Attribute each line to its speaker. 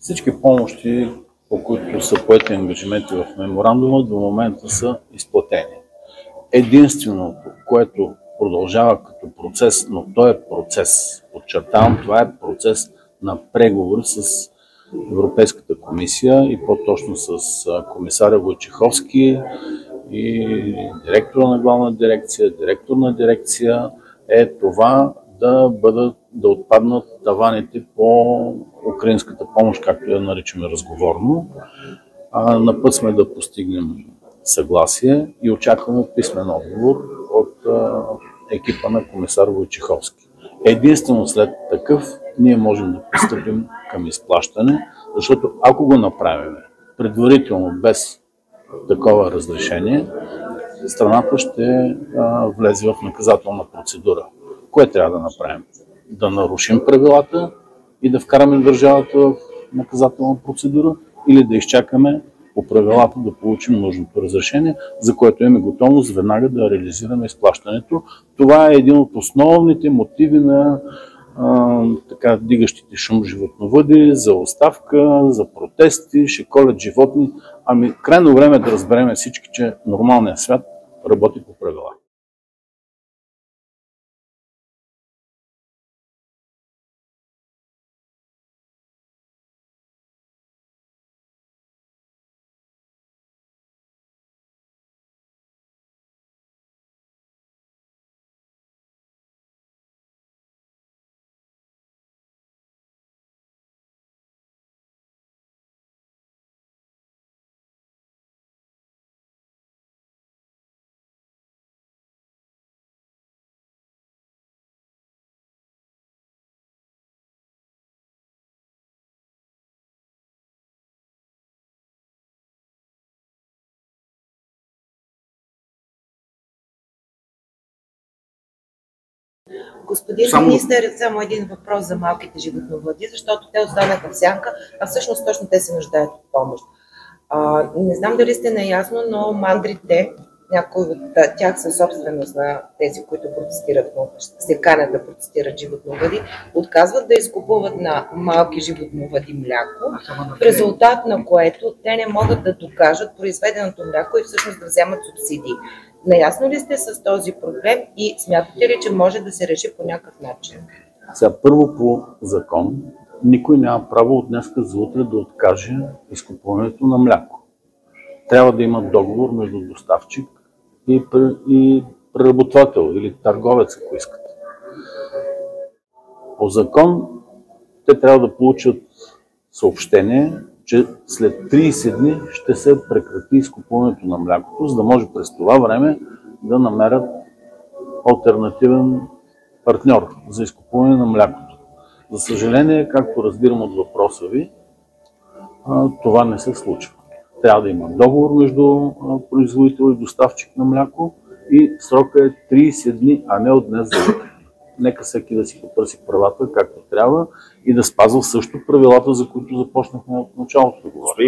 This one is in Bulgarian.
Speaker 1: Всички помощи, по които са поети ангажименти в меморандума, до момента са изплатени. Единственото, което продължава като процес, но то е процес, подчертавам, това е процес на преговори с Европейската комисия и по-точно с комисаря Войчеховски и директора на главна дирекция, директор на дирекция, е това да отпаднат таваните по украинската помощ, както я наричаме разговорно. На път сме да постигнем съгласие и очакваме писмен отговор от екипа на комисар Войчеховски. Единствено след такъв ние можем да пристъпим към изплащане, защото ако го направим предварително без такова разрешение, страната ще влезе в наказателна процедура. Кое трябва да направим? Да нарушим правилата и да вкараме държавата в наказателна процедура или да изчакаме по правилата да получим нужното разрешение, за което имаме готовност веднага да реализираме изплащането. Това е един от основните мотиви на дигащите шум животновъди за оставка, за протести, ще колят животни. Крайно време е да разберем всички, че нормалният свят работи по правила.
Speaker 2: Господин министър, само един въпрос за малките животновъди, защото те останаха в сянка, а всъщност точно те се нуждаят от помощ. Не знам дали сте наясно, но мандрите, някои от тях са собственост на тези, които протестират, се канят да протестират животновъди, отказват да изкупуват на малки животновъди мляко, в резултат на което те не могат да докажат произведеното мляко и всъщност да вземат субсидии. Наясно ли сте с този проблем и смятате ли, че може да се реши по някакъв начин?
Speaker 1: Първо по закон, никой няма право от днеска за утре да откаже изкупуването на мляко. Трябва да има договор между доставчик и преработвател или търговец, ако искате. По закон те трябва да получат съобщение, че след 30 дни ще се прекрати изкупуването на млякото, за да може през това време да намерят алтернативен партньор за изкупуване на млякото. За съжаление, както разбирам от въпроса ви, това не се случва. Трябва да има договор между производител и доставчик на мляко и срока е 30 дни, а не от днес за утре. Нека всеки да си потърси правата както трябва и да спазва също правилата, за които започнахме от началото да говорим.